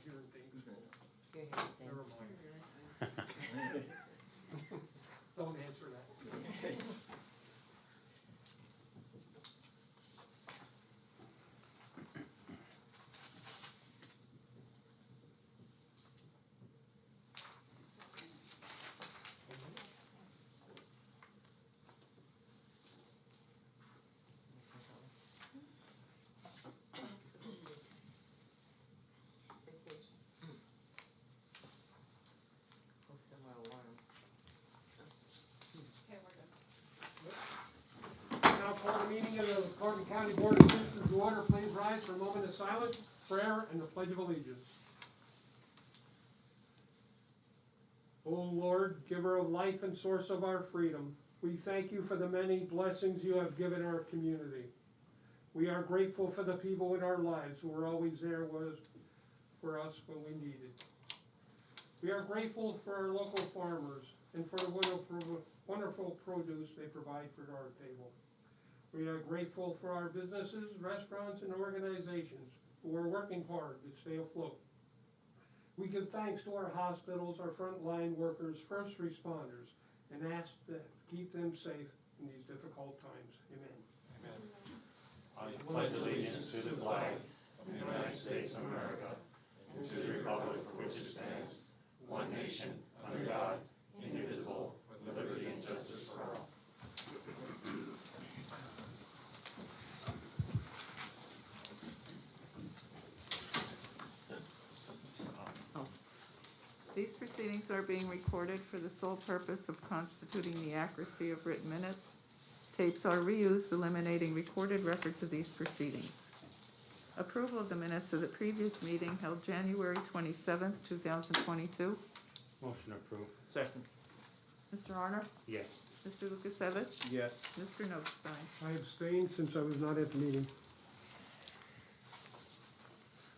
hearing things. You're Never mind. Don't answer that. Now call the meeting of the Carbon County Board of Citizens to order. Please rise for a moment of silence, prayer, and the Pledge of Allegiance. O Lord, giver of life and source of our freedom, we thank you for the many blessings you have given our community. We are grateful for the people in our lives who were always there for us when we needed. We are grateful for our local farmers and for the wonderful produce they provide for our table. We are grateful for our businesses, restaurants, and organizations who are working hard to stay afloat. We give thanks to our hospitals, our frontline workers, first responders, and ask to keep them safe in these difficult times. Amen. Amen. I pledge allegiance to the flag of the United States of America and to the republic for which it stands, one nation, under God, indivisible, with liberty and justice for all. These proceedings are being recorded for the sole purpose of constituting the accuracy of written minutes. Tapes are reused, eliminating recorded records of these proceedings. Approval of the minutes of the previous meeting held January 27th, 2022. Motion approved. Second. Mr. Arner? Yes. Mr. Lukasevich? Yes. Mr. Notstein? I abstained since I was not at the meeting.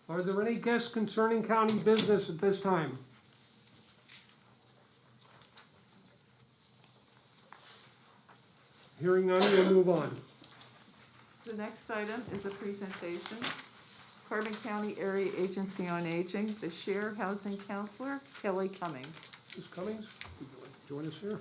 Are there any guests concerning county business at this time? Hearing none, we'll move on. The next item is a presentation. Carbon County Area Agency on Aging, the Share Housing Counselor, Kelly Cummings. Ms. Cummings, would you like to join us here?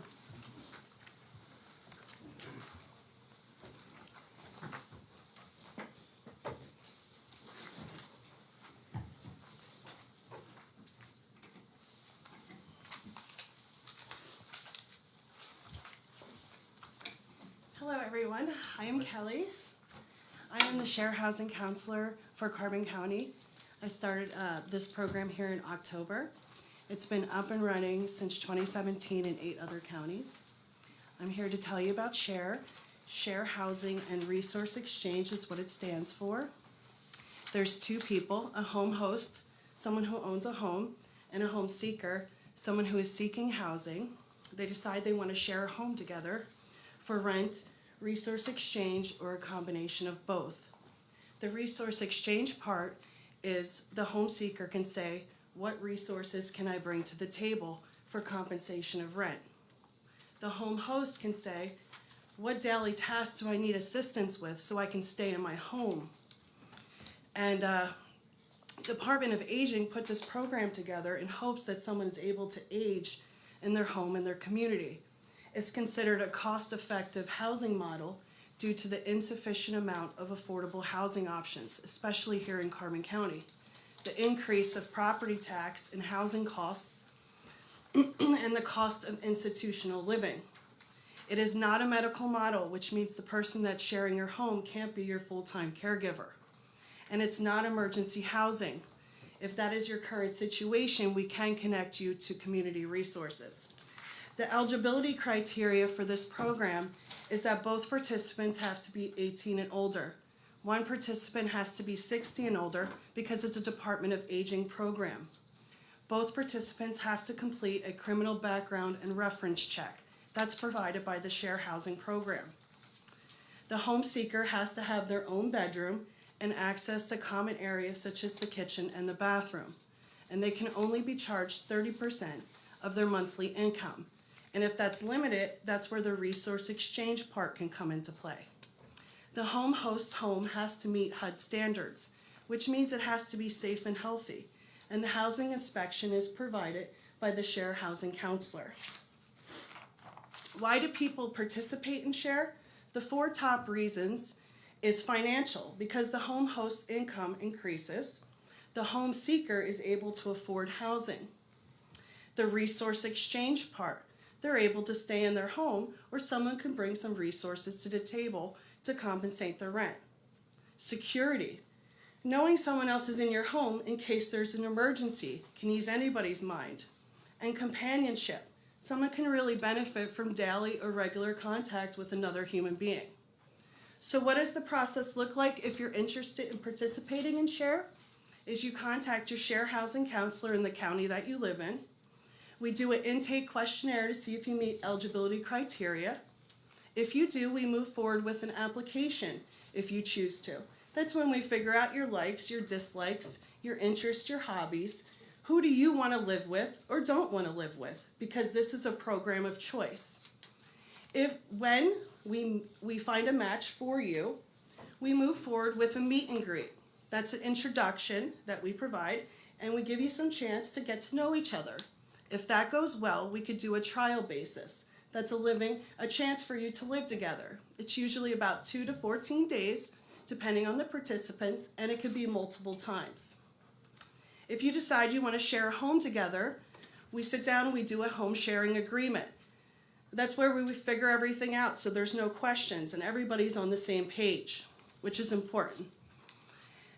Hello everyone, I am Kelly. I am the Share Housing Counselor for Carbon County. I started this program here in October. It's been up and running since 2017 in 8 other counties. I'm here to tell you about SHARE. Share Housing and Resource Exchange is what it stands for. There's 2 people, a home host, someone who owns a home, and a home seeker, someone who is seeking housing. They decide they want to share a home together for rent, resource exchange, or a combination of both. The resource exchange part is the home seeker can say, what resources can I bring to the table for compensation of rent? The home host can say, what daily tasks do I need assistance with so I can stay in my home? And Department of Aging put this program together in hopes that someone is able to age in their home and their community. It's considered a cost-effective housing model due to the insufficient amount of affordable housing options, especially here in Carbon County. The increase of property tax and housing costs and the cost of institutional living. It is not a medical model, which means the person that's sharing your home can't be your full-time caregiver. And it's not emergency housing. If that is your current situation, we can connect you to community resources. The eligibility criteria for this program is that both participants have to be 18 and older. One participant has to be 60 and older because it's a Department of Aging program. Both participants have to complete a criminal background and reference check. That's provided by the Share Housing program. The home seeker has to have their own bedroom and access to common areas such as the kitchen and the bathroom. And they can only be charged 30% of their monthly income. And if that's limited, that's where the resource exchange part can come into play. The home host's home has to meet HUD standards, which means it has to be safe and healthy. and the housing inspection is provided by the Share Housing Counselor. Why do people participate in Share? The 4 top reasons is financial, because the home host's income increases. The home seeker is able to afford housing. The resource exchange part, they're able to stay in their home, or someone can bring some resources to the table to compensate their rent. Security, knowing someone else is in your home in case there's an emergency can ease anybody's mind. And companionship, someone can really benefit from daily or regular contact with another human being. So what does the process look like if you're interested in participating in Share? Is you contact your Share Housing Counselor in the county that you live in. We do an intake questionnaire to see if you meet eligibility criteria. If you do, we move forward with an application if you choose to. That's when we figure out your likes, your dislikes, your interests, your hobbies. Who do you want to live with or don't want to live with? Because this is a program of choice. When we find a match for you, we move forward with a meet and greet. That's an introduction that we provide, and we give you some chance to get to know each other. If that goes well, we could do a trial basis. That's a chance for you to live together. It's usually about 2 to 14 days, depending on the participants, and it could be multiple times. If you decide you want to share a home together, we sit down and we do a home sharing agreement. That's where we figure everything out so there's no questions and everybody's on the same page, which is important.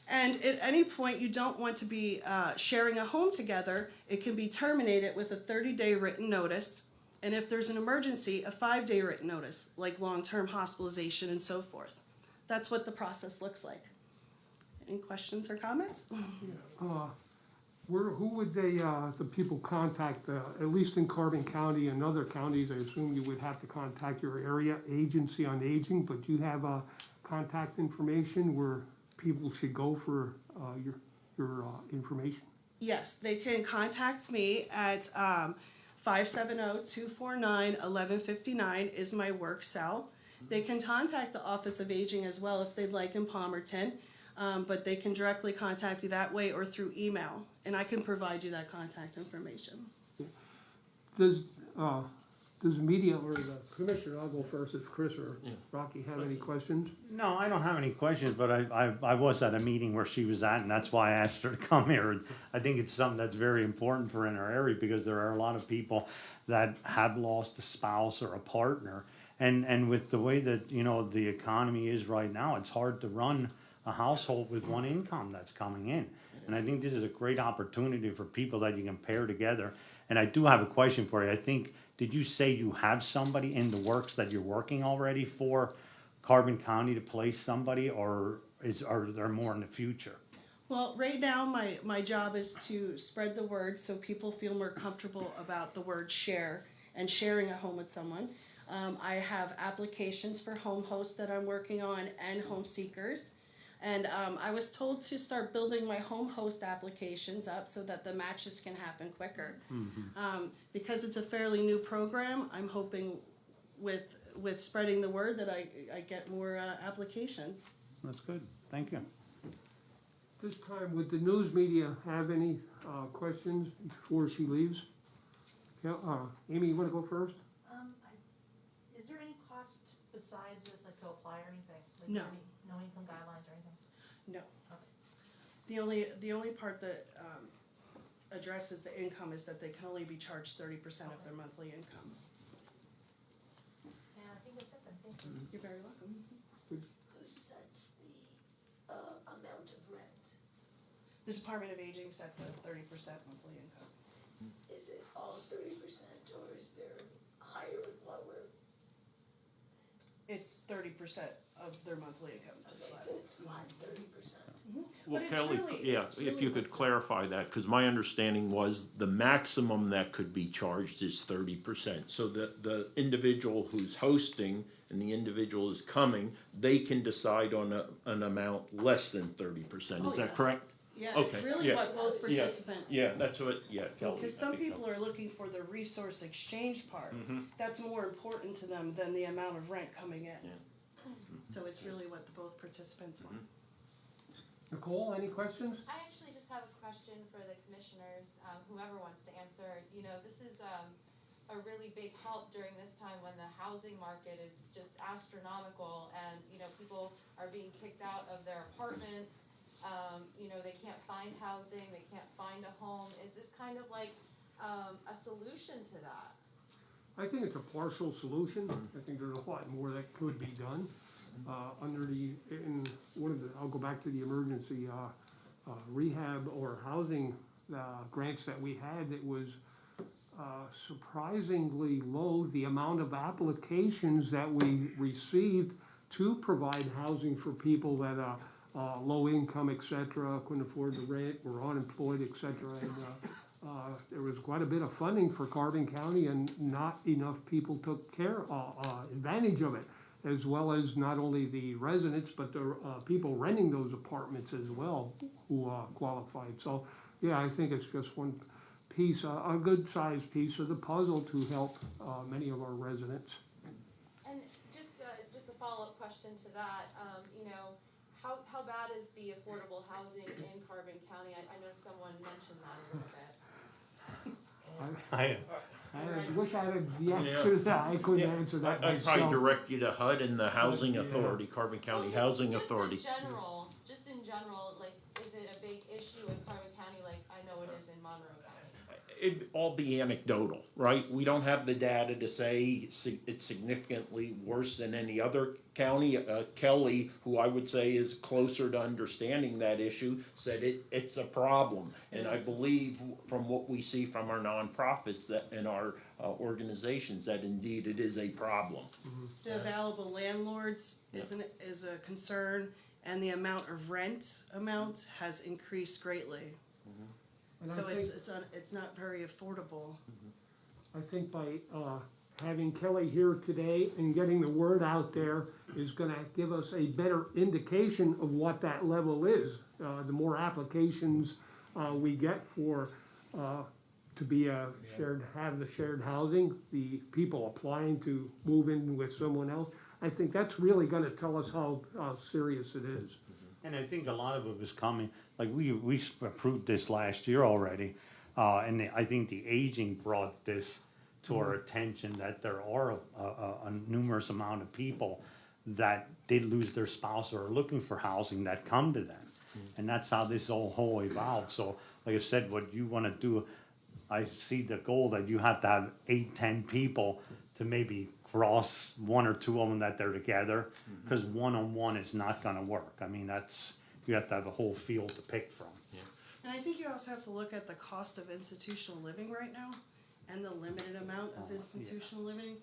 And at any point you don't want to be sharing a home together, it can be terminated with a 30-day written notice. And if there's an emergency, a 5-day written notice, like long-term hospitalization and so forth. That's what the process looks like. Any questions or comments? Who would the people contact, at least in Carbon County and other counties? I assume you would have to contact your area agency on aging, but do you have contact information where people should go for your information? Yes, they can contact me at 570-249-1159 is my work cell. They can contact the Office of Aging as well if they'd like in Palmerton, but they can directly contact you that way or through email, and I can provide you that contact information. Does the media or the commissioner, I'll go first if Chris or Rocky have any questions? No, I don't have any questions, but I was at a meeting where she was at, and that's why I asked her to come here. I think it's something that's very important for in our area, because there are a lot of people that have lost a spouse or a partner. And with the way that, the economy is right now, it's hard to run a household with one income that's coming in. And I think this is a great opportunity for people that you can pair together. And I do have a question for you. Did you say you have somebody in the works that you're working already for Carbon County to place somebody, or are there more in the future? Well, right now my job is to spread the word so people feel more comfortable about the word share and sharing a home with someone. I have applications for home hosts that I'm working on and home seekers. And I was told to start building my home host applications up so that the matches can happen quicker. Mm-hmm. Because it's a fairly new program, I'm hoping with spreading the word that I get more applications. That's good. Thank you. This time, would the news media have any questions before she leaves? Yeah, Amy, you want to go first? Is there any cost besides this, like to apply or anything? Like No. No income guidelines or anything? No. Okay. The only part that addresses the income is that they can only be charged 30% of their monthly income. Yeah, I think that's it then. Thank you. You're very welcome. Who sets the amount of rent? The Department of Aging set the 30% monthly income. Is it all 30% or is there higher and lower? It's 30% of their monthly income. Just Okay, flat. so it's flat 30%. Well, But it's Kelly, really- yeah, it's if really you could what- clarify that, because my understanding was the maximum that could be charged is 30%. So the individual who's hosting and the individual is coming, they can decide on an amount less than 30%. Oh, Is that yes. correct? Yeah, it's Okay, really yeah. what both participants. Yeah, that's what, yeah, Kelly. Because some people are looking for the resource exchange part. Mm-hmm. That's more important to them than the amount of rent coming in. Yeah. So it's really what the both participants want. Nicole, any questions? I actually just have a question for the commissioners, whoever wants to answer. You know, this is a really big help during this time when the housing market is just astronomical and, you know, people are being kicked out of their apartments. You know, they can't find housing, they can't find a home. Is this kind of like a solution to that? I think it's a partial solution. I think there's a lot more that could be done. I'll go back to the emergency rehab or housing grants that we had. It was surprisingly low, the amount of applications that we received to provide housing for people that low income, et cetera, couldn't afford the rent, were unemployed, et cetera. And there was quite a bit of funding for Carbon County, and not enough people took advantage of it, as well as not only the residents, but the people renting those apartments as well who qualified. So, yeah, I think it's just one piece, a good-sized piece of the puzzle to help many of our residents. And just a follow-up question to that, you know, how bad is the affordable housing in Carbon County? I know someone mentioned that a little bit. I wish I had the answer to that. I couldn't answer that I'd probably myself. direct you to HUD and the Housing Yeah. Authority, Carbon County Well, Housing Authority. Just in general, like, is it a big issue in Carbon County like I know it is in Monroe County? It'd all be anecdotal, right? We don't have the data to say it's significantly worse than any other county. Kelly, who I would say is closer to understanding that issue, said it's a problem. And I believe from what we see from our nonprofits and our organizations that indeed it is a problem. The available landlords is a concern, and the amount of rent has increased greatly. And I So think- it's not very affordable. I think by having Kelly here today and getting the word out there is gonna give us a better indication of what that level is. The more applications we get for, to be have the shared housing, the people applying to move in with someone else, I think that's really gonna tell us how serious it is. And I think a lot of it was coming, like we approved this last year already, and I think the aging brought this to our attention that there are a numerous amount of people that did lose their spouse or are looking for housing that come to them. And that's how this whole evolved. So like I said, what you want to do, I see the goal that you have to have 8, 10 people to maybe cross one or two of them that they're together, because one-on-one is not gonna work. I mean, you have to have a whole field to pick from. And I think you also have to look at the cost of institutional living right now, and the limited amount of institutional living,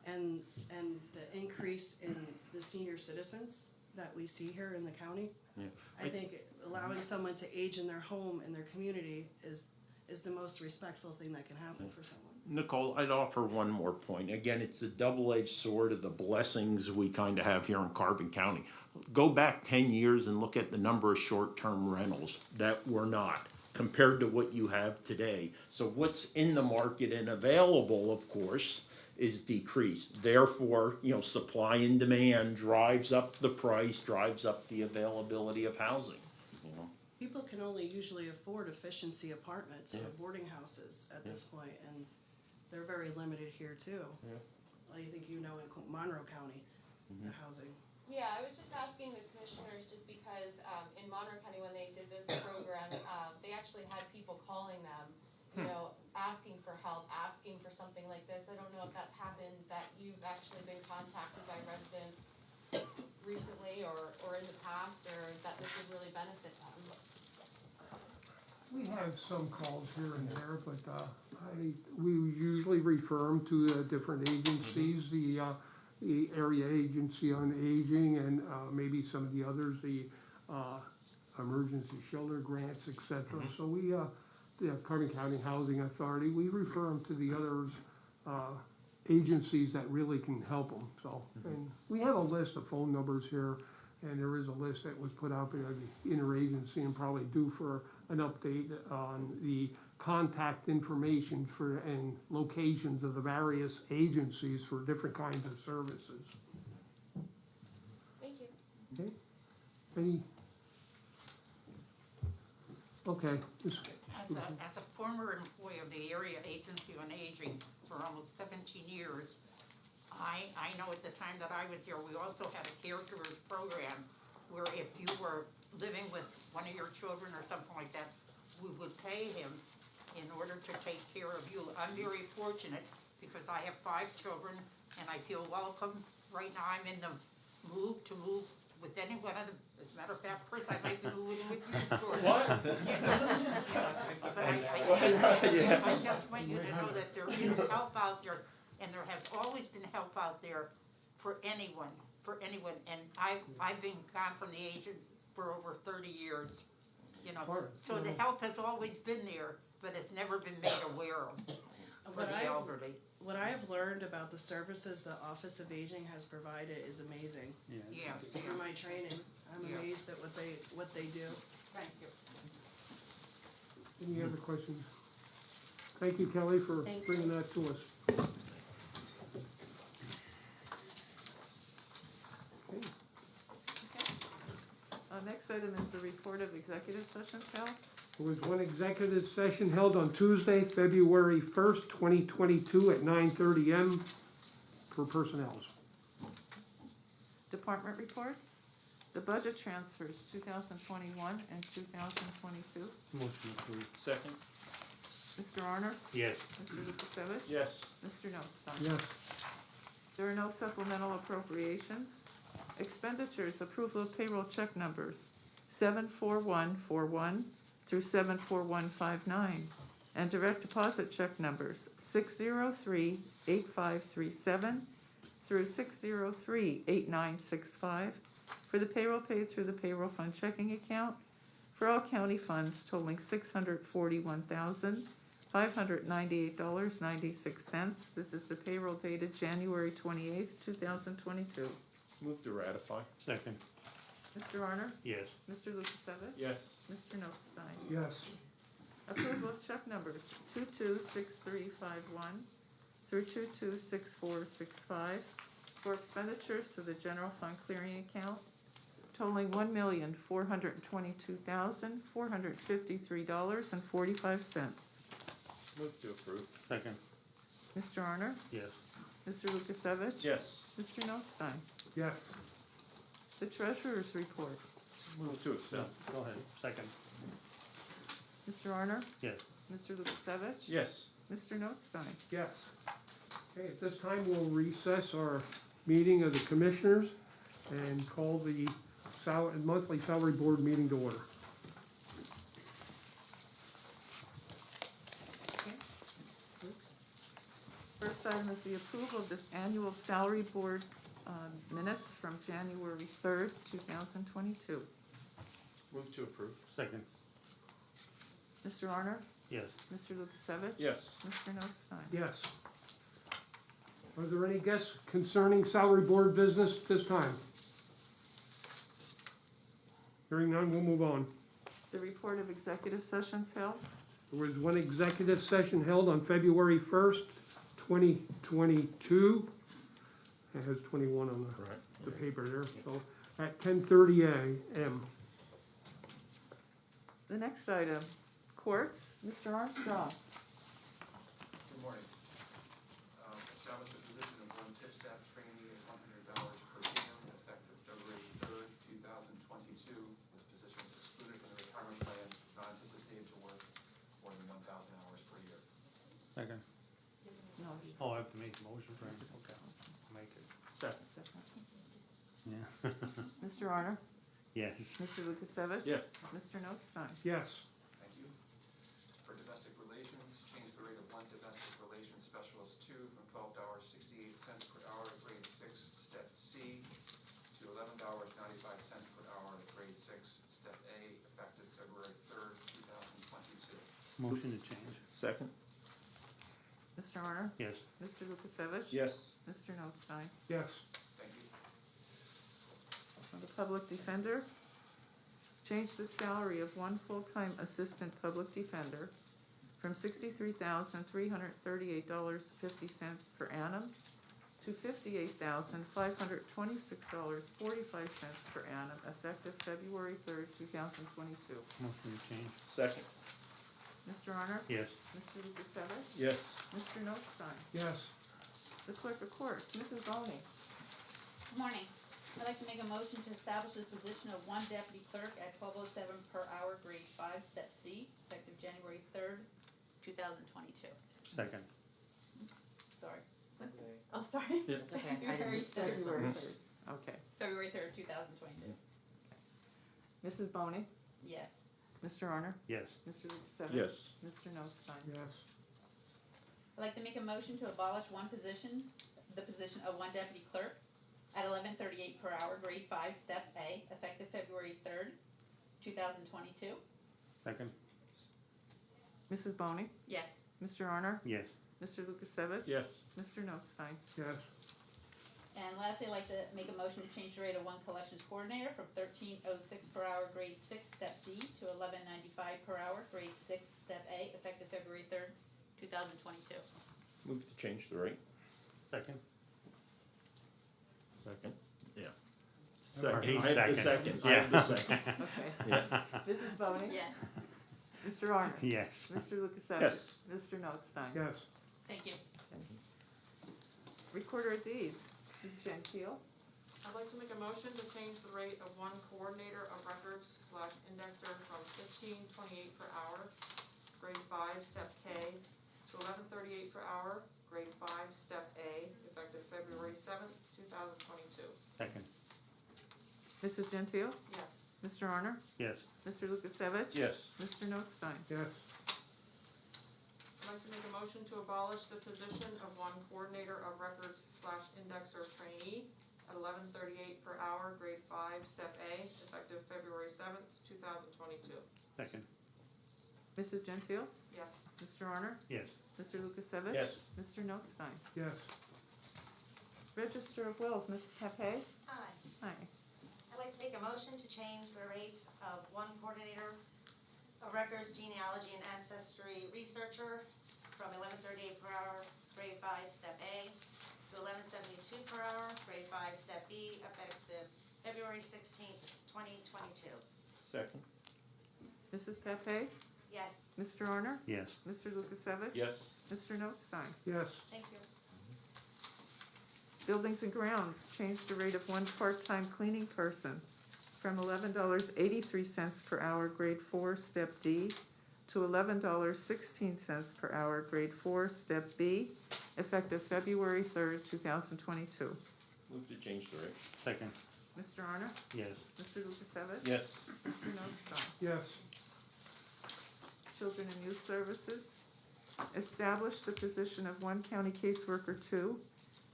and the increase in the senior citizens that we see here in the county. Yeah. I think allowing someone to age in their home, in their community, is the most respectful thing that can happen for someone. Nicole, I'd offer one more point. Again, it's the double-edged sword of the blessings we kind of have here in Carbon County. Go back 10 years and look at the number of short-term rentals that were not compared to what you have today. So what's in the market and available, of course, is decreased. Therefore, supply and demand drives up the price, drives up the availability of housing. People can only usually afford efficiency apartments or Yeah. boarding houses at this point, and they're very limited here too. Yeah. I think in Monroe County, the housing. Yeah, I was just asking the commissioners just because in Monroe County, when they did this program, they actually had people calling them, asking for help, asking for something like this. I don't know if that's happened, that you've actually been contacted by residents recently or in the past, or that this would really benefit them. We have some calls here and there, but we usually refer them to different agencies, the Area Agency on Aging, and maybe some of the others, the emergency shelter grants, et cetera. So we, the Carbon County Housing Authority, we refer them to the others, agencies that really can help them. So, and we have a list of phone numbers here, and there is a list that was put out by the interagency and probably due for an update on the contact information and locations of the various agencies for different kinds of services. Thank you. Okay? Any Okay, As a former employee of the Area Agency on Aging for almost 17 years, I know at the time that I was here, we also had a caregivers program where if you were living with one of your children or something like that, we would pay him in order to take care of you. I'm very fortunate because I have 5 children and I feel welcome. Right now, I'm in the move with any one of them. As a matter of fact, Chris, I might be moving with you. George. What? But I just want you to know that there is help out there, and there has always been help out there for anyone. And I've been gone from the agencies for over 30 years, you know. So the help has always been there, but it's never been made aware of for the elderly. What I've learned about the services the Office of Aging has provided is amazing. Yes. Through my training, I'm Yeah. amazed at what they do. Thank you. any other questions? Thank you, Kelly, for Thank you. bringing that to us. Okay. Next item is the report of executive sessions held. There was one executive session held on Tuesday, February 1st, 2022 at 9:30 a.m. for personnel. Department reports. The budget transfers 2021 and 2022. Motion approved. Second? Mr. Arner? Yes. Mr. Lukasevich? Yes. Mr. Notstein? Yes. There are no supplemental appropriations. Expenditures, approval of payroll check numbers 74141 through 74159, and direct deposit check numbers 6038537 through 6038965 for the payroll paid through the payroll fund checking account for all county funds totaling $641,598.96. This is the payroll dated January 28th, 2022. Move to ratify. Second. Mr. Arner? Yes. Mr. Lukasevich? Yes. Mr. Notstein? Yes. Approval of check numbers 226351 through 226465 for expenditures to the general fund clearing account totaling $1,422,453.45. Move to approve. Second. Mr. Arner? Yes. Mr. Lukasevich? Yes. Mr. Notstein? Yes. The treasurer's report. Move to No, accept. go ahead. Second. Mr. Arner? Yes. Mr. Lukasevich? Yes. Mr. Notstein? Yes. Okay, at this time, we'll recess our meeting of the commissioners and call the monthly salary board meeting to order. First item is the approval of this annual salary board minutes from January 3rd, 2022. Move to approve. Second. Mr. Arner? Yes. Mr. Lukasevich? Yes. Mr. Notstein? Yes. Are there any guests concerning salary board business at this time? Hearing none, we'll move on. The report of executive sessions held. There was one executive session held on February 1st, 2022. It has 21 on the paper there, so at 10:30 a.m. The next item, courts, Mr. Armstrong. Good morning. Establish a position of one tip staff trainee at $100 per diem effective February 3rd, 2022. This position is excluded from the retirement plan, not anticipated to work more than 1,000 hours per year. Second. No. Oh, I have to make a motion for him? Okay. I'll make it. Second. Yeah. Mr. Arner? Yes. Mr. Lukasevich? Yes. Mr. Notstein? Yes. Thank you. For domestic relations, change the rate of one domestic relations specialist 2 from $12.68 per hour at grade 6, step C, to $11.95 per hour at grade 6, step A, effective February 3rd, 2022. Motion to change. Second. Mr. Arner? Yes. Mr. Lukasevich? Yes. Mr. Notstein? Yes. Thank you. The public defender, change the salary of one full-time assistant public defender from $63,338.50 per annum to $58,526.45 per annum, effective February 3rd, 2022. Motion to change. Second. Mr. Honor? Yes. Mr. Lukasevich? Yes. Mr. Notstein? Yes. The Clerk of Courts, Mrs. Boney. Good morning. I'd like to make a motion to establish the position of one deputy clerk at $12.07 per hour, grade 5, step C, effective January 3rd, 2022. Second. Sorry. Oh, sorry. Yeah. That's okay. February 3rd. February 3rd. Okay. February 3rd, 2022. Mrs. Boney? Yes. Mr. Honor? Yes. Mr. Lukasevich? Yes. Mr. Notstein? Yes. I'd like to make a motion to abolish one position, the position of one deputy clerk at $11.38 per hour, grade 5, step A, effective February 3rd, 2022. Second. Mrs. Boney? Yes. Mr. Honor? Yes. Mr. Lukasevich? Yes. Mr. Notstein? Yes. And lastly, I'd like to make a motion to change the rate of one collections coordinator from $13.06 per hour, grade 6, step D, to $11.95 per hour, grade 6, step A, effective February 3rd, 2022. Move to change the rate. Second. Second. Yeah. Or Second. he I have the second. second. I have the second. Okay. Yeah. Mrs. Boney? Yes. Mr. Honor? Yes. Mr. Lukasevich? Yes. Mr. Notstein? Yes. Thank you. Recorder of Deeds, Ms. Gentile. I'd like to make a motion to change the rate of one coordinator of records / indexer from $15.28 per hour, grade 5, step K, to $11.38 per hour, grade 5, step A, effective February 7th, 2022. Second. Mrs. Gentile? Yes. Mr. Honor? Yes. Mr. Lukasevich? Yes. Mr. Notstein? Yes. I'd like to make a motion to abolish the position of one coordinator of records / indexer trainee at $11.38 per hour, grade 5, step A, effective February 7th, 2022. Second. Mrs. Gentile? Yes. Mr. Honor? Yes. Mr. Lukasevich? Yes. Mr. Notstein? Yes. Register of Wills, Mrs. Pepe? Hi, Hi. I'd like to make a motion to change the rate of one coordinator of record genealogy and ancestry researcher from $11.38 per hour, grade 5, step A, to $11.72 per hour, grade 5, step B, effective February 16th, 2022. Second. Mrs. Pepe? Yes, Mr. Honor? Yes. Mr. Lukasevich? Yes. Mr. Notstein? Yes. thank you. Buildings and Grounds, change the rate of one part-time cleaning person from $11.83 per hour, grade 4, step D, to $11.16 per hour, grade 4, step B, effective February 3rd, 2022. Move to change the rate. Second. Mr. Honor? Yes. Mr. Lukasevich? Yes. Mr. Notstein? Yes. Children and Youth Services, establish the position of one county caseworker 2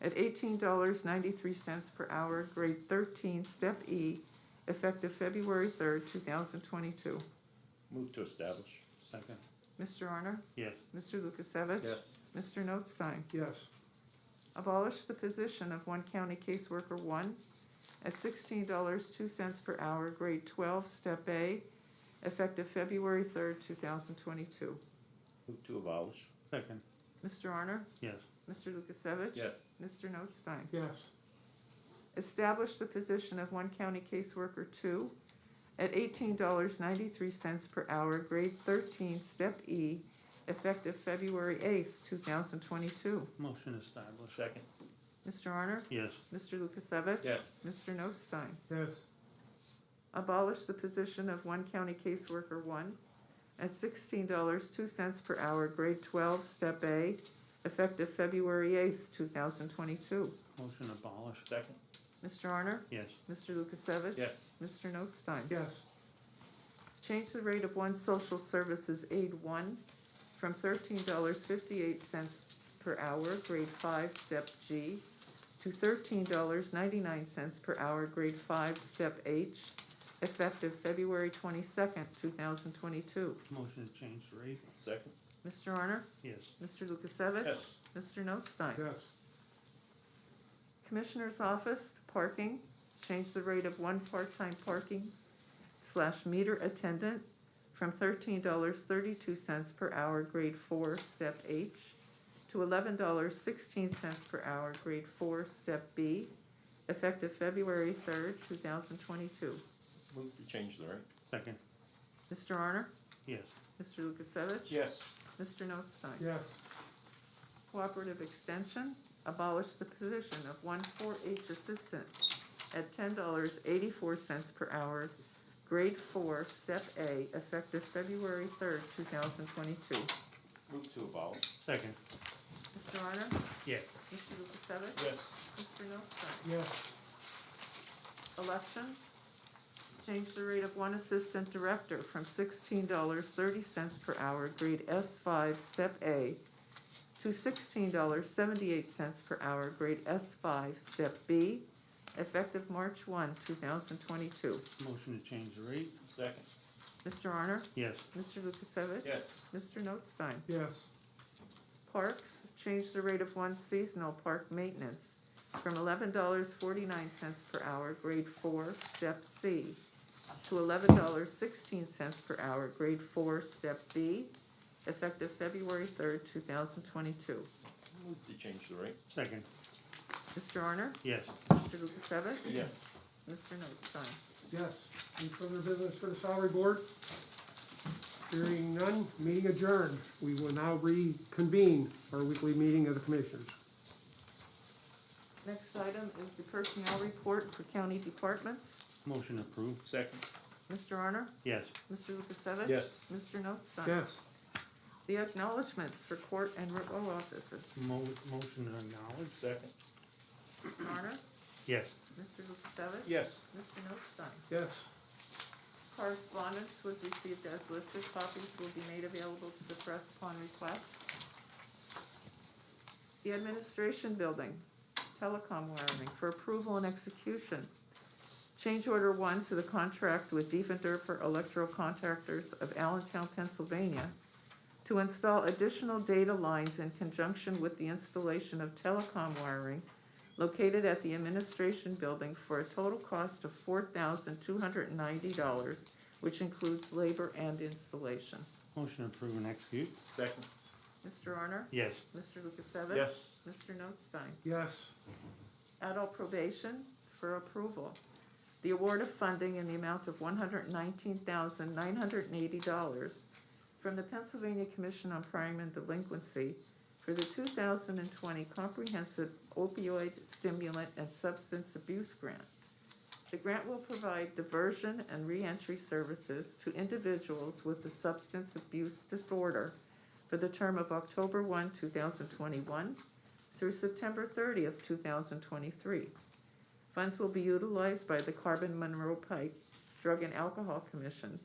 at $18.93 per hour, grade 13, step E, effective February 3rd, 2022. Move to establish. Second. Mr. Honor? Yes. Mr. Lukasevich? Yes. Mr. Notstein? Yes. Abolish the position of one county caseworker 1 at $16.02 per hour, grade 12, step A, effective February 3rd, 2022. Move to abolish. Second. Mr. Honor? Yes. Mr. Lukasevich? Yes. Mr. Notstein? Yes. Establish the position of one county caseworker 2 at $18.93 per hour, grade 13, step E, effective February 8th, 2022. Motion established. Second. Mr. Honor? Yes. Mr. Lukasevich? Yes. Mr. Notstein? Yes. Abolish the position of one county caseworker 1 at $16.02 per hour, grade 12, step A, effective February 8th, 2022. Motion abolished. Second. Mr. Honor? Yes. Mr. Lukasevich? Yes. Mr. Notstein? Yes. Change the rate of one social services aid 1 from $13.58 per hour, grade 5, step G, to $13.99 per hour, grade 5, step H, effective February 22nd, 2022. Motion to change the rate. Second. Mr. Honor? Yes. Mr. Lukasevich? Yes. Mr. Notstein? Yes. Commissioner's Office, parking, change the rate of one part-time parking / meter attendant from $13.32 per hour, grade 4, step H, to to $11.16 per hour, grade 4, step B, effective February 3rd, 2022. Move to change the rate. Second. Mr. Honor? Yes. Mr. Lukasevich? Yes. Mr. Notstein? Yes. Cooperative Extension, abolish the position of 1,4-H assistant at $10.84 per hour, grade 4, step A, effective February 3rd, 2022. Move to abolish. Second. Mr. Honor? Yes. Mr. Lukasevich? Yes. Mr. Notstein? Yes. Elections, change the rate of 1 assistant director from $16.30 per hour, grade S5, step A, to $16.78 per hour, grade S5, step B, effective March 1, 2022. Motion to change the rate. Second. Mr. Honor? Yes. Mr. Lukasevich? Yes. Mr. Notstein? Yes. Parks, change the rate of 1 seasonal park maintenance from $11.49 per hour, grade 4, step C, to $11.16 per hour, grade 4, step B, effective February 3rd, 2022. Move to change the rate. Second. Mr. Honor? Yes. Mr. Lukasevich? Yes. Mr. Notstein? Yes. Any further business for the salary board? Hearing none, meeting adjourned. We will now reconvene our weekly meeting of the commissioners. Next item is the personnel report for county departments. Motion approved. Second. Mr. Honor? Yes. Mr. Lukasevich? Yes. Mr. Notstein? Yes. The acknowledgements for court and row offices. Motion to acknowledge. Second. Mr. Honor? Yes. Mr. Lukasevich? Yes. Mr. Notstein? Yes. Correspondence was received as listed. Copies will be made available to the press upon request. The administration building, telecom wiring for approval and execution. Change order 1 to the contract with Diefendorfer Electrical Contractors of Allentown, Pennsylvania, to install additional data lines in conjunction with the installation of telecom wiring located at the administration building for a total cost of $4,290, which includes labor and installation. Motion approved and execute. Second. Mr. Honor? Yes. Mr. Lukasevich? Yes. Mr. Notstein? Yes. Adult probation for approval. The award of funding in the amount of $119,980 from the Pennsylvania Commission on Crime and Delinquency for the 2020 Comprehensive Opioid Stimulant and Substance Abuse Grant. The grant will provide diversion and reentry services to individuals with a substance abuse disorder for the term of October 1, 2021 through September 30th, 2023. Funds will be utilized by the Carbon-Monroe Pike Drug and Alcohol Commission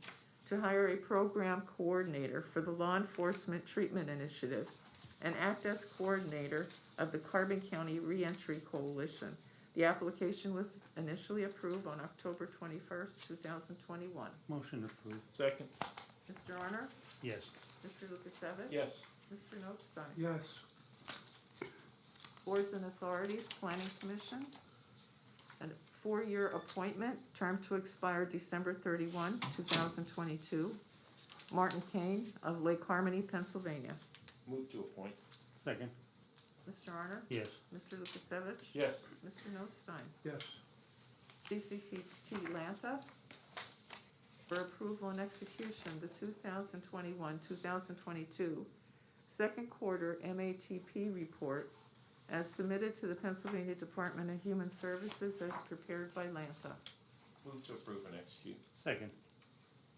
to hire a program coordinator for the Law Enforcement Treatment Initiative and act as coordinator of the Carbon County Reentry Coalition. The application was initially approved on October 21st, 2021. Motion approved. Second. Mr. Honor? Yes. Mr. Lukasevich? Yes. Mr. Notstein? Yes. Boards and Authorities, Planning Commission, a 4-year appointment, term to expire December 31, 2022. Martin Kane of Lake Harmony, Pennsylvania. Move to appoint. Second. Mr. Honor? Yes. Mr. Lukasevich? Yes. Mr. Notstein? Yes. DCT Atlanta, for approval and execution, the 2021-2022 second quarter MATP report as submitted to the Pennsylvania Department of Human Services as prepared by Lanta. Move to approve and execute. Second.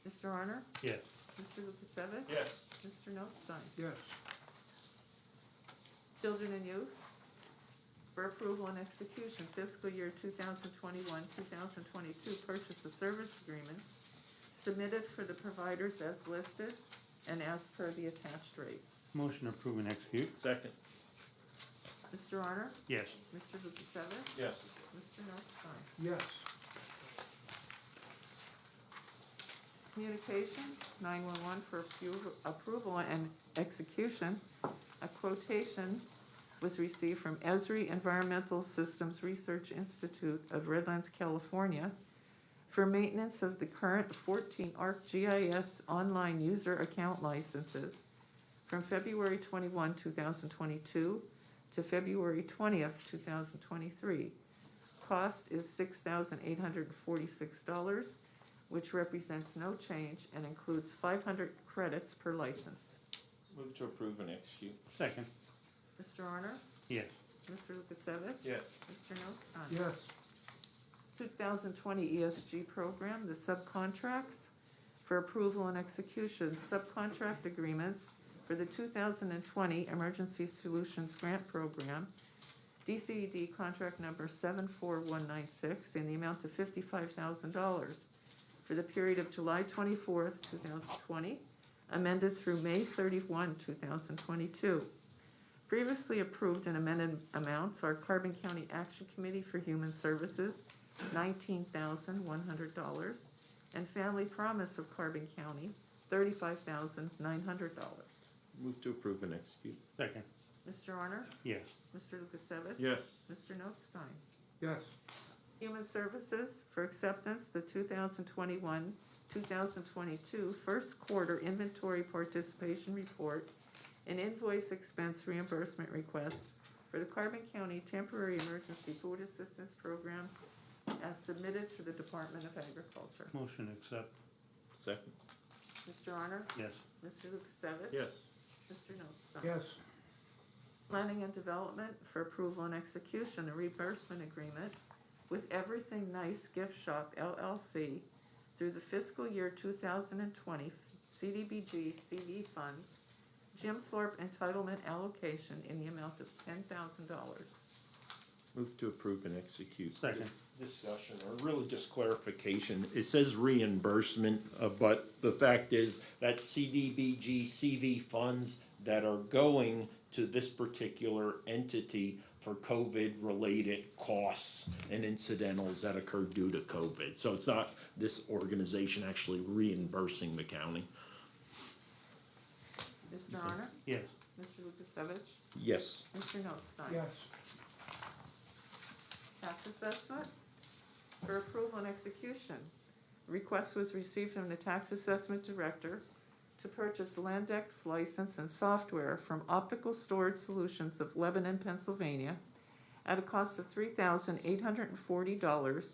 Mr. Honor? Yes. Mr. Lukasevich? Yes. Mr. Notstein? Yes. Children and Youth, for approval and execution, fiscal year 2021-2022 purchase of service agreements submitted for the providers as listed and as per the attached rates. Motion approved and execute. Second. Mr. Honor? Yes. Mr. Lukasevich? Yes. Mr. Notstein? Yes. Communications, 911 for approval and execution. A quotation was received from Esri Environmental Systems Research Institute of Redlands, California, for maintenance of the current 14 ArcGIS online user account licenses from February 21, 2022 to February 20th, 2023. Cost is $6,846, which represents no change and includes 500 credits per license. Move to approve and execute. Second. Mr. Honor? Yes. Mr. Lukasevich? Yes. Mr. Notstein? Yes. 2020 ESG program, the subcontracts for approval and execution, subcontract agreements for the 2020 Emergency Solutions Grant Program, DCED contract number 74196 in the amount of $55,000 for the period of July 24th, 2020, amended through May 31, 2022. Previously approved and amended amounts are Carbon County Action Committee for Human Services, $19,100, and Family Promise of Carbon County, $35,900. Move to approve and execute. Second. Mr. Honor? Yes. Mr. Lukasevich? Yes. Mr. Notstein? Yes. Human Services for acceptance, the 2021-2022 first quarter inventory participation report and invoice expense reimbursement request for the Carbon County Temporary Emergency Food Assistance Program as submitted to the Department of Agriculture. Motion accept. Second. Mr. Honor? Yes. Mr. Lukasevich? Yes. Mr. Notstein? Yes. Planning and Development for approval and execution, a reimbursement agreement with Everything Nice Gift Shop LLC through the fiscal year 2020 CDBG CV funds, Jim Thorpe entitlement allocation in the amount of $10,000. Move to approve and execute. Second. Discussion, or really just clarification. It says reimbursement, but the fact is that CDBG CV funds that are going to this particular entity for COVID-related costs and incidentals that occurred due to COVID. So it's not this organization actually reimbursing the county. Mr. Honor? Yes. Mr. Lukasevich? Yes. Mr. Notstein? Yes. Tax assessment for approval and execution. Request was received from the tax assessment director to purchase Landex license and software from Optical Storage Solutions of Lebanon, Pennsylvania, at a cost of $3,840,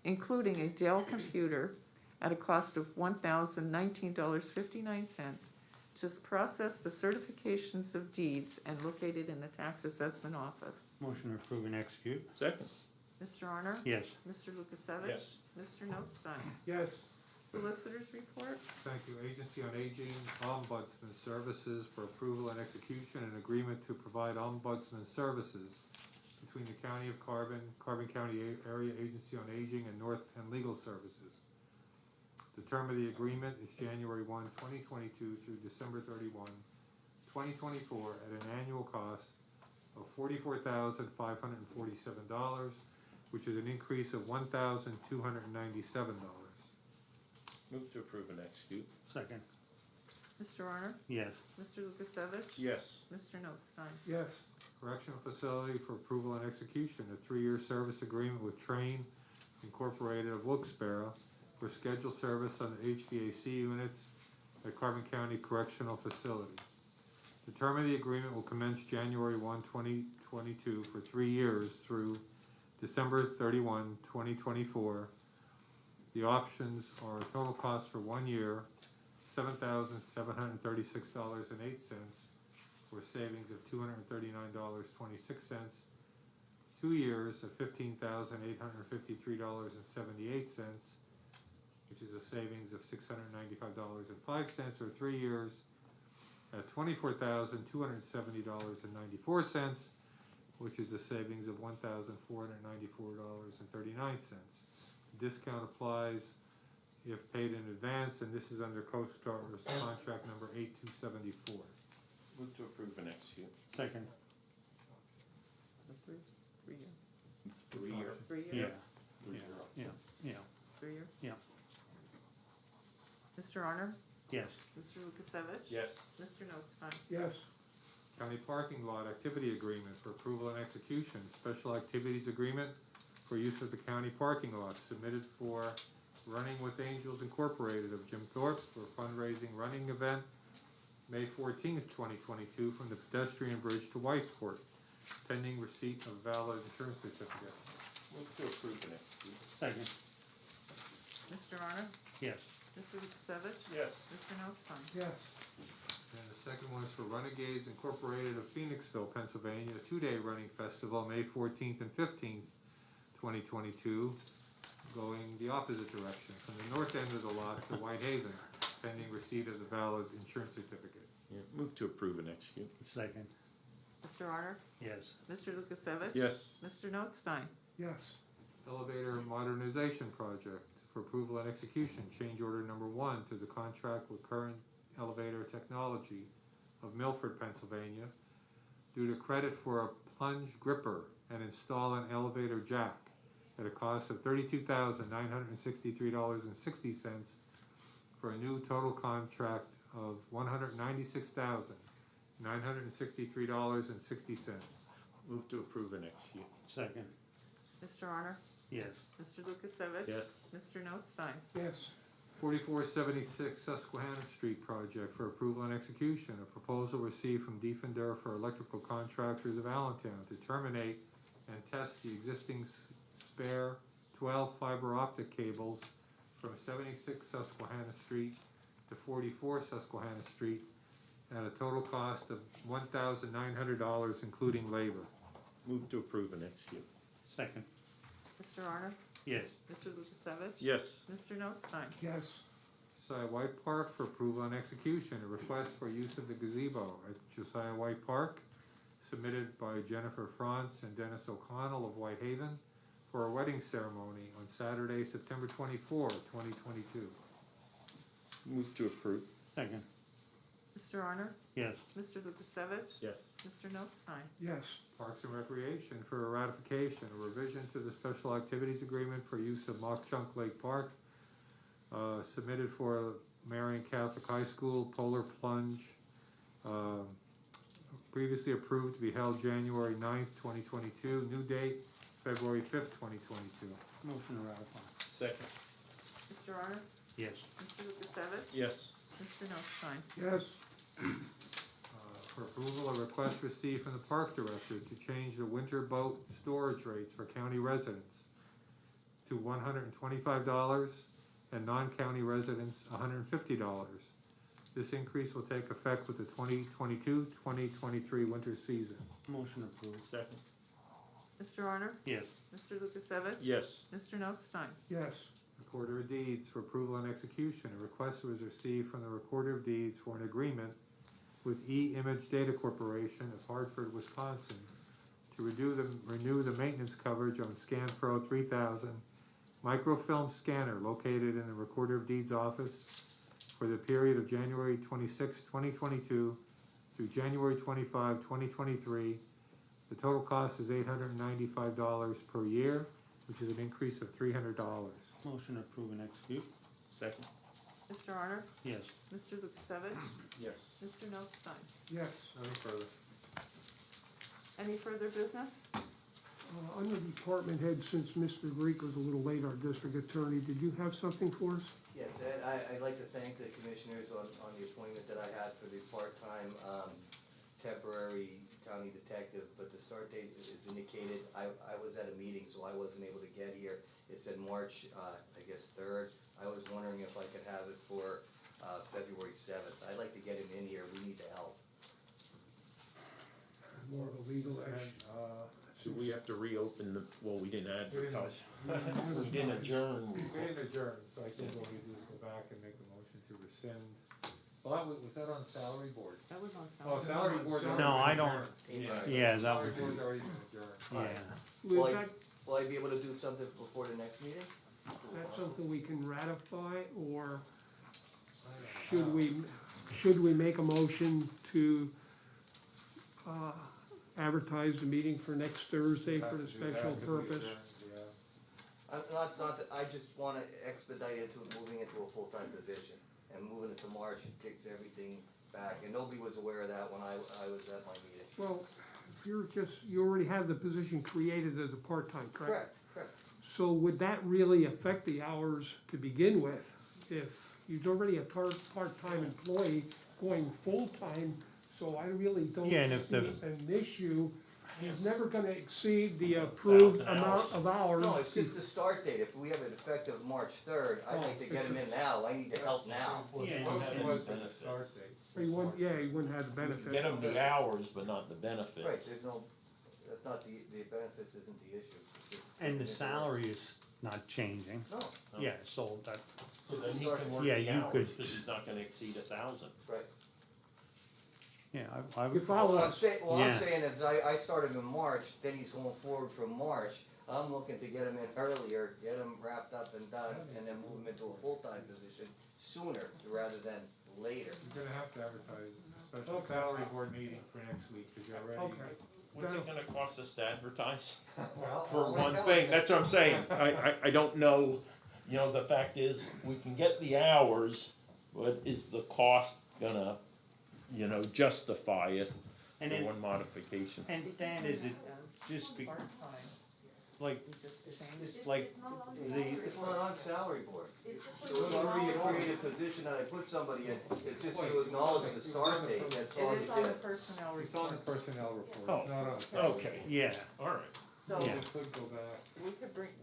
including a Dell computer at a cost of $1,019.59, to process the certifications of deeds and located in the tax assessment office. Motion to approve and execute. Second. Mr. Honor? Yes. Mr. Lukasevich? Yes. Mr. Notstein? Yes. Solicitors report? Thank you. Agency on Aging Ombudsman Services for approval and execution, an agreement to provide ombudsman services between the County of Carbon, Carbon County Area Agency on Aging, and North Penn Legal Services. The term of the agreement is January 1, 2022 through December 31, 2024 at an annual cost of $44,547, which is an increase of $1,297. Move to approve and execute. Second. Mr. Honor? Yes. Mr. Lukasevich? Yes. Mr. Notstein? Yes. Correctional Facility for approval and execution, a 3-year service agreement with Train Incorporated of Wilkes-Barre for scheduled service on the HVAC units at Carbon County Correctional Facility. The term of the agreement will commence January 1, 2022 for 3 years through December 31, 2024. The options are a total cost for 1 year, $7,736.08, for savings of $239.26. 2 years of $15,853.78, which is a savings of $695.05, or 3 years at $24,270.94, which is a savings of $1,494.39. Discount applies if paid in advance, and this is under CoStar's contract number 8274. Move to approve and execute. Second. Three-year. 3 year. 3 Yeah. year? Yeah. Yeah. 3 year? Yeah. Mr. Honor? Yes. Mr. Lukasevich? Yes. Mr. Notstein? Yes. County Parking Lot Activity Agreement for approval and execution. Special Activities Agreement for use of the county parking lot submitted for Running with Angels Incorporated of Jim Thorpe for a fundraising running event May 14th, 2022, from the pedestrian bridge to Weissport, pending receipt of valid insurance certificate. Move to approve and execute. Second. Mr. Honor? Yes. Mr. Lukasevich? Yes. Mr. Notstein? Yes. And the second one is for Renegades Incorporated of Phoenixville, Pennsylvania, a two-day running festival, May 14th and 15th, 2022, going the opposite direction, from the north end of the lot to Whitehaven, pending receipt of the valid insurance certificate. Yeah, move to approve and execute. Second. Mr. Honor? Yes. Mr. Lukasevich? Yes. Mr. Notstein? Yes. Elevator modernization project for approval and execution, change order number 1 to the contract with Current Elevator Technology of Milford, Pennsylvania, due to credit for a plunge gripper and install an elevator jack at a cost of $32,963.60 for a new total contract of $196,963.60. Move to approve and execute. Second. Mr. Honor? Yes. Mr. Lukasevich? Yes. Mr. Notstein? Yes. 4476 Susquehanna Street project for approval and execution. A proposal received from Defender for Electrical Contractors of Allentown to terminate and test the existing spare 12 fiber optic cables from 76 Susquehanna Street to 44 Susquehanna Street at a total cost of $1,900, including labor. Move to approve and execute. Second. Mr. Honor? Yes. Mr. Lukasevich? Yes. Mr. Notstein? Yes. Josiah White Park for approval and execution. A request for use of the gazebo at Josiah White Park, submitted by Jennifer France and Dennis O'Connell of Whitehaven for a wedding ceremony on Saturday, September 24, 2022. Move to approve. Second. Mr. Honor? Yes. Mr. Lukasevich? Yes. Mr. Notstein? Yes. Parks and Recreation for a ratification, a revision to the special activities agreement for use of Mock Chunk Lake Park, submitted for Marion Catholic High School Polar Plunge, previously approved to be held January 9th, 2022, new date, February 5th, 2022. Motion to ratify. Second. Mr. Honor? Yes. Mr. Lukasevich? Yes. Mr. Notstein? Yes. For approval, a request received from the Park Director to change the winter boat storage rates for county residents to $125 and non-county residents $150. This increase will take effect with the 2022-2023 winter season. Motion approved. Second. Mr. Honor? Yes. Mr. Lukasevich? Yes. Mr. Notstein? Yes. Recorder of Deeds for approval and execution. A request was received from the Recorder of Deeds for an agreement with E-Image Data Corporation of Hartford, Wisconsin to renew the maintenance coverage on ScanPro 3000 microfilm scanner located in the Recorder of Deeds office for the period of January 26, 2022 through January 25, 2023. The total cost is $895 per year, which is an increase of $300. Motion approved and execute. Second. Mr. Honor? Yes. Mr. Lukasevich? Yes. Mr. Notstein? Yes. Nothing further. Any further business? Under department head, since Mr. Greek was a little late, our district attorney, did you have something for us? Yes, Ed, I'd like to thank the commissioners on the appointment that I had for the part-time, temporary county detective, but the start date is indicated. I was at a meeting, so I wasn't able to get here. It said March, I guess, 3rd. I was wondering if I could have it for February 7th. I'd like to get him in here. We need the help. More of a legal action. Do we have to reopen the, well, we didn't advertise. We didn't adjourn. We didn't adjourn, so I think what we do is go back and make a motion to rescind. Well, that was that on salary board? That was on Oh, salary board's already No, I been don't. adjourned. Yeah, that Salary would, board's already been adjourned. yeah. Will Is I, that, will I be able to do something before the next meeting? that something we can ratify, or should we make a motion to, advertise the meeting for next Thursday for the special purpose? Not that, I just wanna expedite it to moving into a full-time position. And moving it to March, it kicks everything back, and nobody was aware of that when I was at my meeting. Well, if you already have the position created as a part-time, correct? Correct. So would that really affect the hours to begin with? If he's already a part-time employee, going full-time, so I really don't Yeah, and if see the- an issue. He's never gonna exceed the approved 1,000 amount of hours. No, it's just the start date. If we have it effective March 3rd, I'd like to get him in now. I need the help now. Yeah, and was the benefits. start date. He wouldn't, yeah, he wouldn't have the We benefit. can get them the hours, but not the benefits. Right, there's no, that's not the benefits isn't the issue. It's just And the getting into salary is not changing. work. No, Yeah, so that, So then he can work Yeah, the you hours, could- because he's not gonna exceed 1,000. right. yeah, I You would, follow What I'm us. saying, what Yeah. I'm saying is I started in March, then he's going forward from March. I'm looking to get him in earlier, get him wrapped up and done, and then move him into a full-time position sooner rather than later. You're gonna have to advertise a special Okay. salary board meeting for next week, because you're already. Okay. What's it gonna cost us to advertise? Well, For I'll one let thing, Kelly that's what I'm saying, I don't know, you know, the fact is, we can get the hours, but is the cost gonna, you know, justify it and for then, one modification? and Dan, is it just be, Part-time, like, we just changed. like, It's not on salary board. So it's already a created position that I put somebody in, it's just you acknowledge the start date, that's all It you is on the did. personnel It's on the report, personnel report, Oh, it's not on the salary. Okay, yeah, all right. so We Yeah. could go back.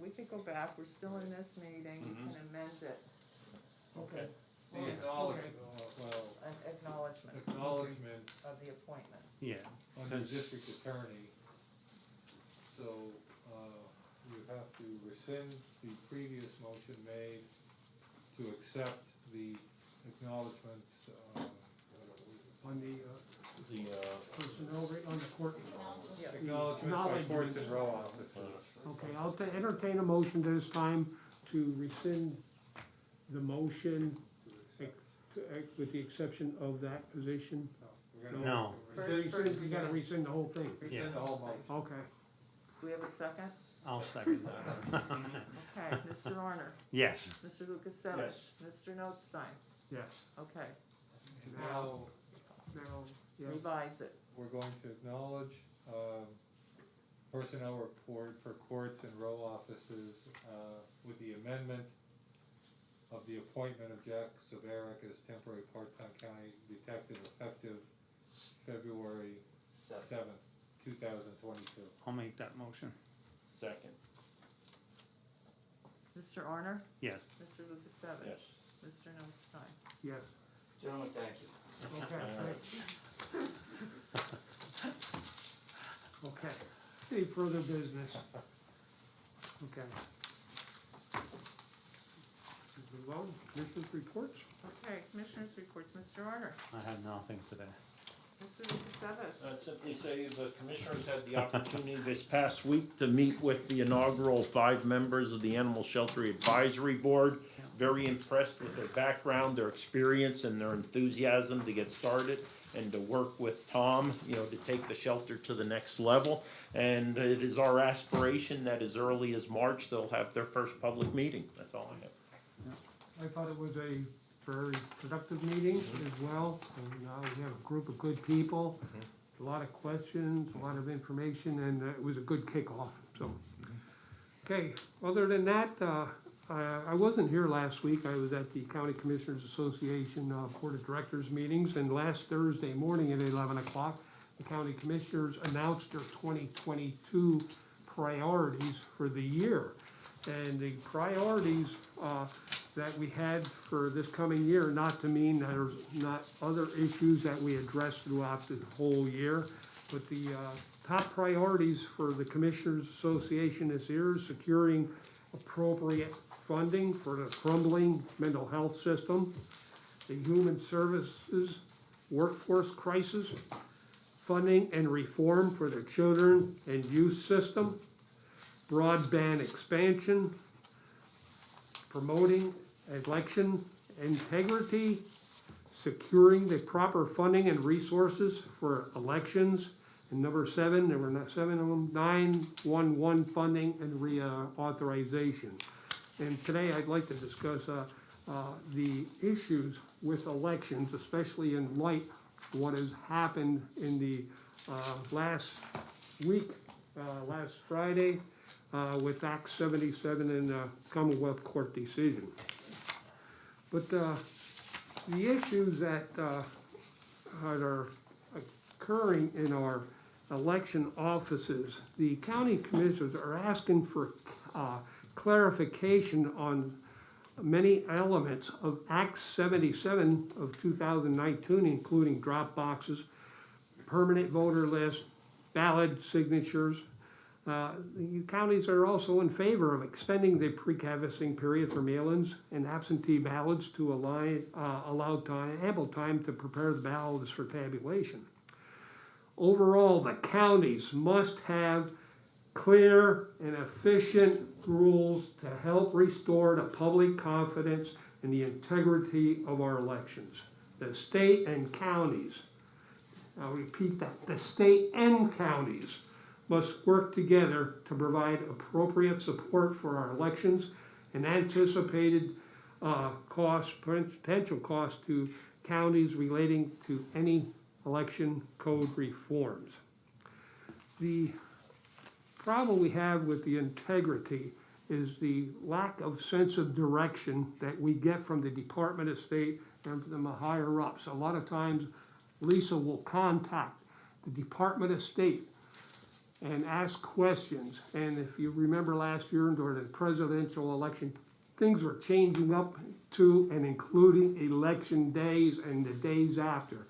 we could go back, we're still in this meeting, we Mhm. can amend it, Okay. The acknowledgement, well, an acknowledgement acknowledgement of the appointment. yeah. under district attorney. So, you have to rescind the previous motion made to accept the acknowledgements, On the, The, personnel rate on the court. acknowledgements by courts and row offices. Okay, I'll entertain a motion this time to rescind the motion with the exception of that position. We're gonna No. rescind- You gotta rescind the whole thing. Rescind the whole motion. Okay. Do we have a second? I'll second that. Okay, Mr. Honor, Yes, Mr. Lukasevich, Mr. Notstein, Yes. okay, Now, Yeah. revise it. we're going to acknowledge, personnel report for courts and row offices, with the amendment of the appointment of Jack Severek as temporary part-time county detective effective February 7th, 2022. I'll make that motion. second, Mr. Honor, Yes. Mr. Lukasevich, yes. Mr. Notstein. Yes. Gentlemen, thank you. Okay. Okay. Any further business? Okay. Move on. Commissioners' reports? Okay, Commissioners' reports, Mr. Honor, I have nothing today. Mr. Lukasevich. Simply say the commissioners had the opportunity this past week to meet with the inaugural 5 members of the Animal Shelter Advisory Board. Very impressed with their background, their experience, and their enthusiasm to get started and to work with Tom, you know, to take the shelter to the next level. And it is our aspiration that as early as March, they'll have their first public meeting. That's all I have. I thought it was a very productive meeting as well. And we have a group of good people, a lot of questions, a lot of information, and it was a good kickoff, so. Okay, other than that, I wasn't here last week. I was at the County Commissioners Association Board of Directors meetings, and last Thursday morning at 11 o'clock, the county commissioners announced their 2022 priorities for the year. And the priorities that we had for this coming year, not to mean that there's not other issues that we addressed throughout the whole year, but the top priorities for the Commissioners Association this year is securing appropriate funding for the crumbling mental health system, the human services workforce crisis, funding and reform for the children and youth system, broadband expansion, promoting election integrity, securing the proper funding and resources for elections, and number 7, there were 7 of them, 911 funding and reauthorization. And today I'd like to discuss the issues with elections, especially in light of what has happened in the last week, last Friday, with Act 77 and the Commonwealth Court decision. But the issues that are occurring in our election offices. The county commissioners are asking for clarification on many elements of Act 77 of 2019, including drop boxes, permanent voter list, ballot signatures. The counties are also in favor of extending the pre-canvassing period for mail-ins and absentee ballots to allow ample time to prepare the ballots for tabulation. Overall, the counties must have clear and efficient rules to help restore the public confidence in the integrity of our elections. The state and counties, I'll repeat that, the state and counties must work together to provide appropriate support for our elections and anticipated potential costs to counties relating to any election code reforms. The problem we have with the integrity is the lack of sense of direction that we get from the Department of State and from the higher ups. A lot of times Lisa will contact the Department of State and ask questions. And if you remember last year during the presidential election, things were changing up to and including election days and the days after.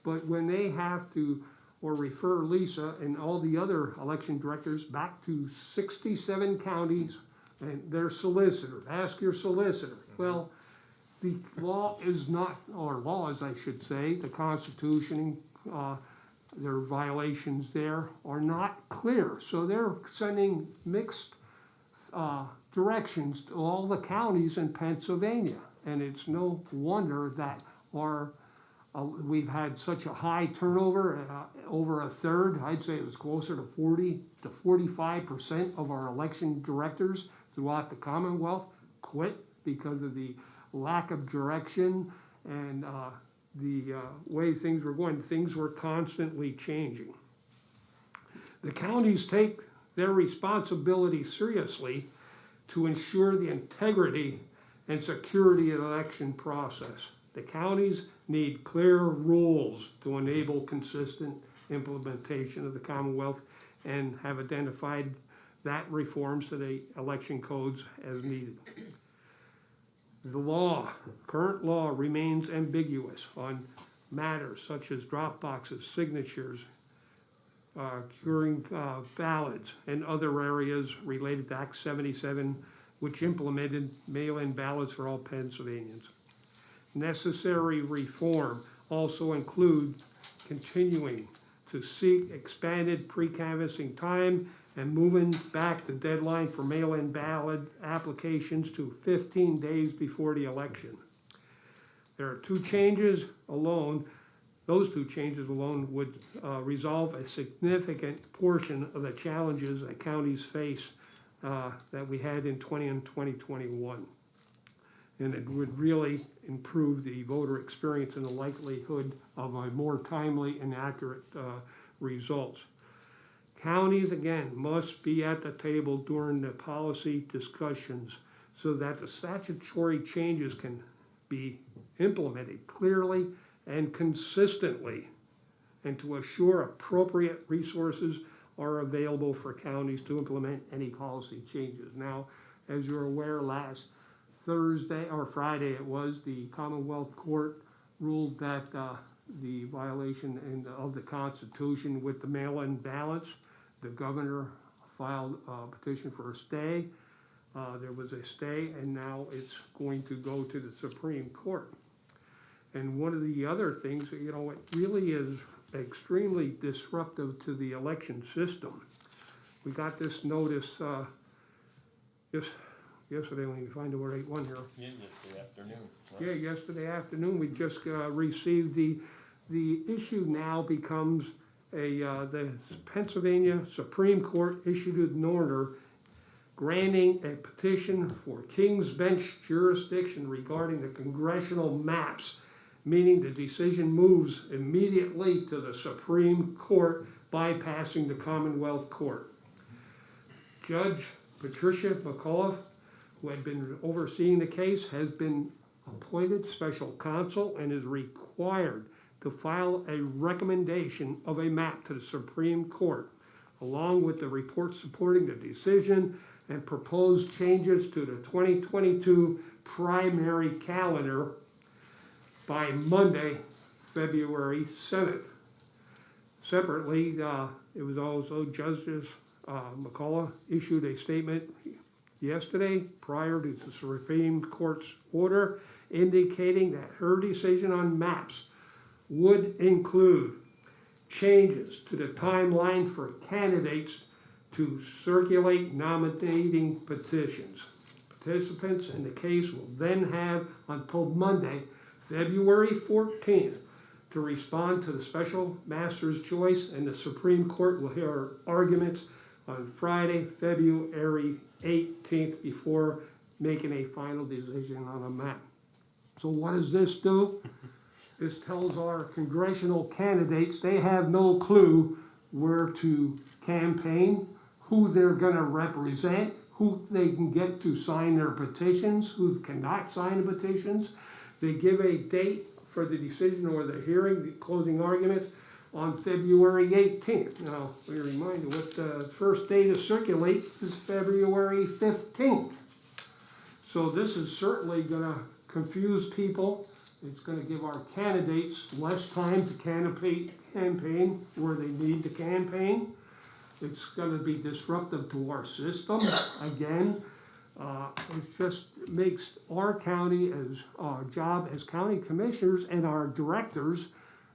But when they have to, or refer Lisa and all the other election directors back to 67 counties and their solicitor, ask your solicitor. Well, the law is not, or laws I should say, the Constitution, their violations there are not clear. So they're sending mixed directions to all the counties in Pennsylvania. And it's no wonder that we've had such a high turnover, over a third, I'd say it was closer to 40 to 45% of our election directors throughout the Commonwealth quit because of the lack of direction and the way things were going. Things were constantly changing. The counties take their responsibility seriously to ensure the integrity and security of the election process. The counties need clear rules to enable consistent implementation of the Commonwealth and have identified that reforms to the election codes as needed. The current law remains ambiguous on matters such as drop boxes, signatures, curing ballots, and other areas related to Act 77, which implemented mail-in ballots for all Pennsylvanians. Necessary reform also include continuing to seek expanded pre-canvassing time and moving back the deadline for mail-in ballot applications to 15 days before the election. There are two changes alone. Those two changes alone would resolve a significant portion of the challenges that counties face that we had in 2021. And it would really improve the voter experience and the likelihood of a more timely and accurate results. Counties, again, must be at the table during the policy discussions so that the statutory changes can be implemented clearly and consistently, and to assure appropriate resources are available for counties to implement any policy changes. Now, as you're aware, last Thursday or Friday it was, the Commonwealth Court ruled that the violation of the Constitution with the mail-in ballots, the governor filed a petition for a stay. There was a stay, and now it's going to go to the Supreme Court. And one of the other things, it really is extremely disruptive to the election system. We got this notice yesterday, let me find the right one here. Yeah, yesterday afternoon. Right? Yeah, yesterday afternoon, we just received the issue now becomes the Pennsylvania Supreme Court issued an order granting a petition for King's Bench jurisdiction regarding the congressional maps, meaning the decision moves immediately to the Supreme Court, bypassing the Commonwealth Court. Judge Patricia McAuliffe, who had been overseeing the case, has been appointed special counsel and is required to file a recommendation of a map to the Supreme Court, along with the report supporting the decision and proposed changes to the 2022 primary calendar by Monday, February 7th. Separately, it was also Justice McCullough issued a statement yesterday prior to the Supreme Court's order indicating that her decision on maps would include changes to the timeline for candidates to circulate nominating petitions. Participants in the case will then have until Monday, February 14th, to respond to the special master's choice, and the Supreme Court will hear arguments on Friday, February 18th, before making a final decision on a map. So what does this do? This tells our congressional candidates they have no clue where to campaign, who they're gonna represent, who they can get to sign their petitions, who cannot sign the petitions. They give a date for the decision or the hearing, the closing arguments, on February 18th. Now, we remind you what the first day to circulate is February 15th. So this is certainly gonna confuse people. It's gonna give our candidates less time to campaign where they need to campaign. It's gonna be disruptive to our system, again. It just makes our county, as our job as county commissioners and our directors,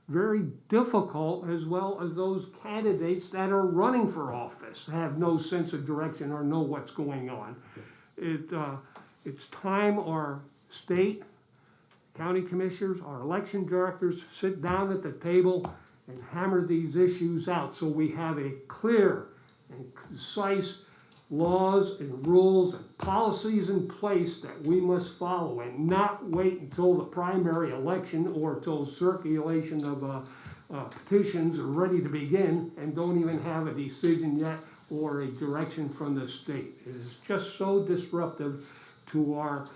very difficult, as well as those candidates that are running for office, have no sense of direction or know what's going on. It's time our state, county commissioners, our election directors sit down at the table and hammer these issues out so we have a clear and concise laws and rules and policies in place that we must follow, and not wait until the primary election or till circulation of petitions are ready to begin and don't even have a decision yet or a direction from the state. It is just so disruptive to our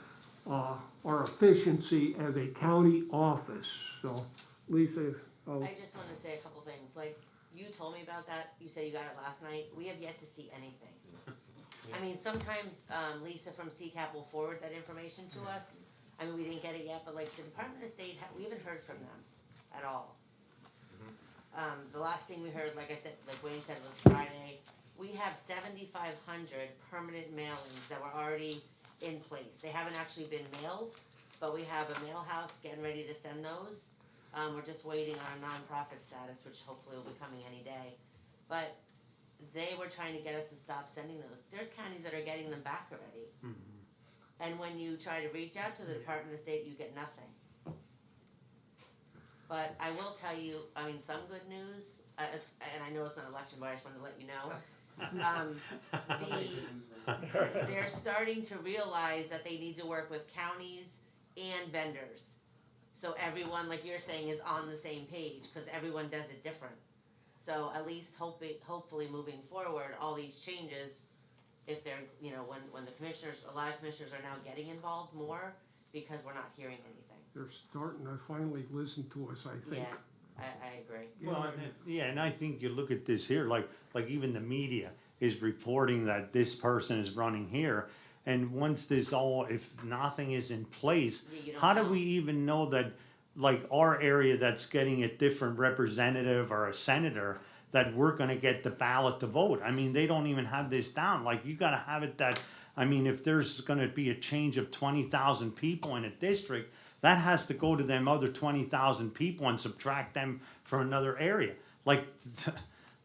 efficiency as a county office. So, Lisa, I just want to say a couple things. Like, you told me about that. You said you got it last night. We have yet to see anything. I mean, sometimes Lisa from CCAP will forward that information to us. I mean, we didn't get it yet, but like the Department of State, we haven't heard from them at all. The last thing we heard, like I said, like Wayne said, was Friday. We have 7,500 permanent mailings that were already in place. They haven't actually been mailed, but we have a mail house getting ready to send those. We're just waiting on a nonprofit status, which hopefully will be coming any day. But they were trying to get us to stop sending those. There's counties that are getting them back already. And when you try to reach out to the Department of State, you get nothing. But I will tell you, I mean, some good news, and I know it's not an election, but I just wanted to let you know. They're starting to realize that they need to work with counties and vendors. So everyone, like you're saying, is on the same page, because everyone does it different. So at least hopefully moving forward, all these changes, if they're, you know, when the commissioners, a lot of commissioners are now getting involved more, because we're not hearing anything. they're starting to finally listen to us, I think. Yeah, I agree. Well, and I think you look at this here, like even the media is reporting that this person is running here. And once this all, if nothing is in place, how do we even know that, like our area that's getting a different representative or a senator, that we're gonna get the ballot to vote? I mean, they don't even have this down. Like, you gotta have it that, I mean, if there's gonna be a change of 20,000 people in a district, that has to go to them other 20,000 people and subtract them for another area. Like,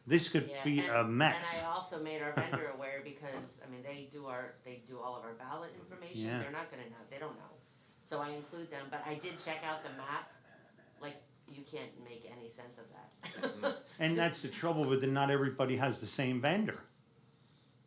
this could be a mess. And I also made our vendor aware, because, I mean, they do all of our ballot information. Yeah. They're not gonna know, they don't know. So I include them, but I did check out the map. Like, you can't make any sense of that. And that's the trouble with it, not everybody has the same vendor.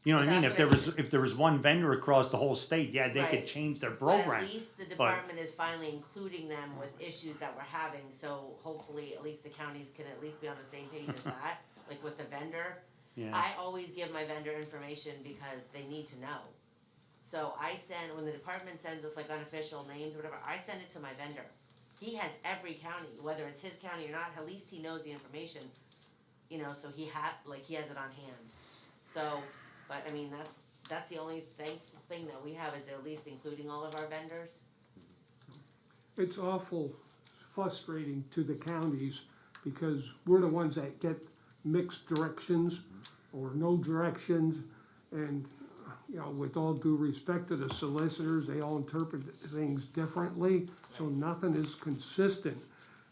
You know what I mean? That's If there was one vendor across the whole state, yeah, they could Right. change their But program. at least the department is finally including them with issues that we're having, so hopefully at least the counties can at least be on the same page as that, like with the vendor. Yeah. I always give my vendor information because they need to know. So I send, when the department sends us like unofficial names or whatever, I send it to my vendor. he has every county, whether it's his county or not, at least he knows the information, you know, so he has it on hand. So, but I mean, that's the only thing that we have is at least including all of our vendors. It's awful frustrating to the counties because we're the ones that get mixed directions or no directions. And, you know, with all due respect to the solicitors, they all interpret things differently, so nothing is consistent.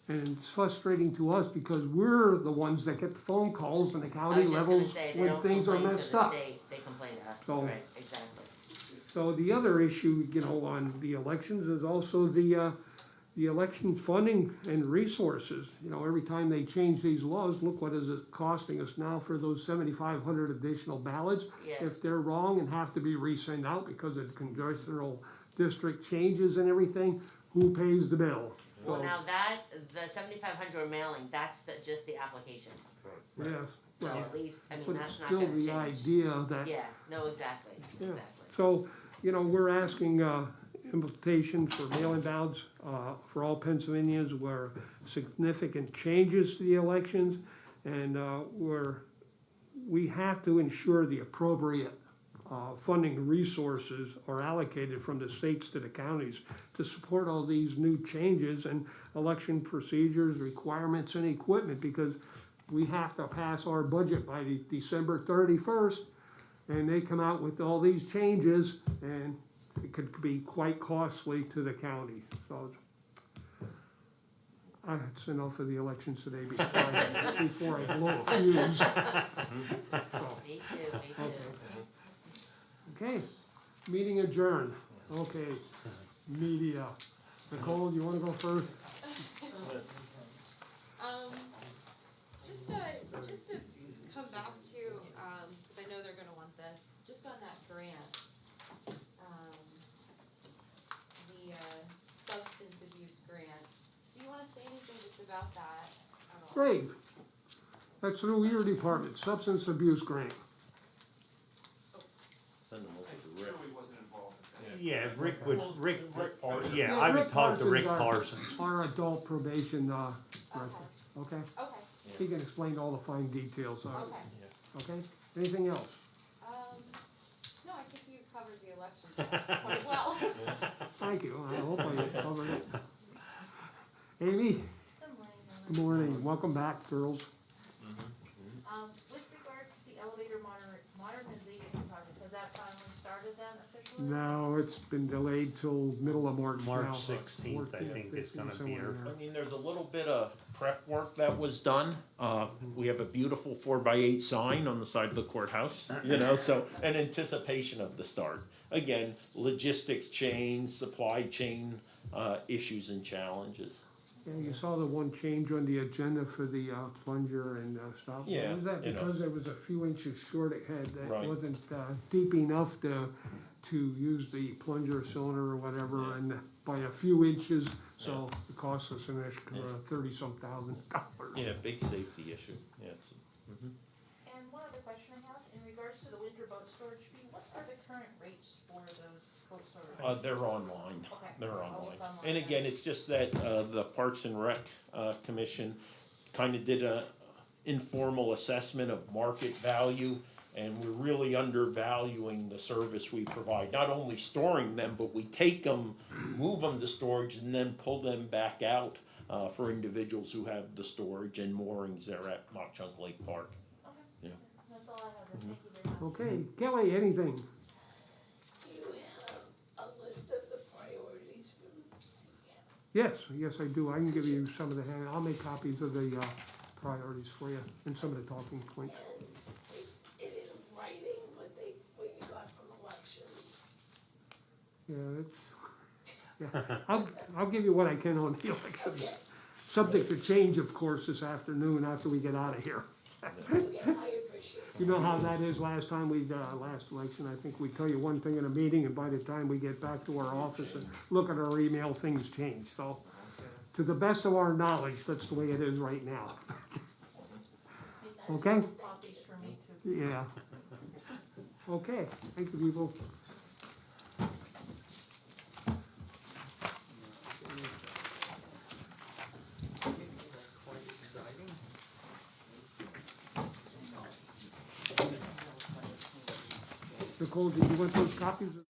And it's frustrating to us because we're the ones that get the phone calls in the I county was just gonna levels say, they when don't things are complain to messed the up. state, they complain to us, So- right, exactly. So the other issue, you know, on the elections is also the election funding and resources. You know, every time they change these laws, look what is it costing us now for those 7,500 additional ballots. Yeah. If they're wrong and have to be resent out because of congressional district changes and everything, who pays the bill? Well, So, now that, the 7,500 mailing, that's just the applications. yes, So well, at least, I mean, but that's it's not still gonna the change. idea that Yeah, no, exactly, Yeah. exactly. So, you know, we're asking, invitation for mail-in ballots, for all Pennsylvanians where significant changes to the elections. And, we have to ensure the appropriate, funding resources are allocated from the states to the counties to support all these new changes and election procedures, requirements and equipment, because we have to pass our budget by December 31st. And they come out with all these changes, and it could be quite costly to the county, so. That's enough of the elections today before I blow a fuse. So, Me too, me too. okay, meeting adjourned, okay, media. Nicole, you wanna go first? Just to come back to, cause I know they're gonna want this, just on that grant. The, substance abuse grant, do you wanna say anything just about that at all? Great, that's through your department, substance abuse grant. Send them over to Rick. Shirley wasn't involved in that. Yeah, Rick would, Parsons. yeah, I would talk to Rick Parsons, Parsons. our adult probation, director, okay? Okay, He can explain all the fine details, okay. okay? Anything else? No, I think you covered the election quite well. Thank you, I hope I covered it. Amy? Good morning, welcome back, girls. With regards to the elevator modernization project, has that finally started then officially? No, it's been delayed till middle of March now. March 16th, I think it's gonna be here. I mean, there's a little bit of prep work that was done. We have a beautiful 4x8 sign on the side of the courthouse, you know, so in anticipation of the start. Again, logistics chain, supply chain, issues and challenges. Yeah, you saw the one change on the agenda for the plunger and stuff. Yeah, Was that you know. because there was a few inches short ahead that Right. wasn't deep enough to use the plunger cylinder or whatever, and by a few inches, so it cost us an extra $30-some thousand. Yeah, big safety issue, yeah. And one other question I have, in regards to the winter boat storage fee, what are the current rates for those boat storage? They're online, Okay. they're I'll online. look online And then. again, it's just that, the Parks and Rec, Commission kind of did a informal assessment of market value, and we're really undervaluing the service we provide. Not only storing them, but we take them, move them to storage, and then pull them back out, for individuals who have the storage and moorings there at Mock Chunk Lake Park. Okay. Yeah. That's all I have, thank you very much. Okay, Kelly, anything? Do you have a list of the priorities for CCAP? Yes, I do. I can give you some of the, I'll make copies of the priorities for you and some of the talking points. And is it in writing what you got from elections? Yeah, I'll give you what I can on the elections. Subject to change, of course, this afternoon after we get out of here. Okay, I appreciate it. You know how that is last time last election, I think we tell you one thing in a meeting, and by the time we get back to our office and look at our email, things change, so. To the best of our knowledge, that's the way it is right now. Okay? Copies for me too. Yeah. Okay, thank you, people. Nicole, did you want those copies?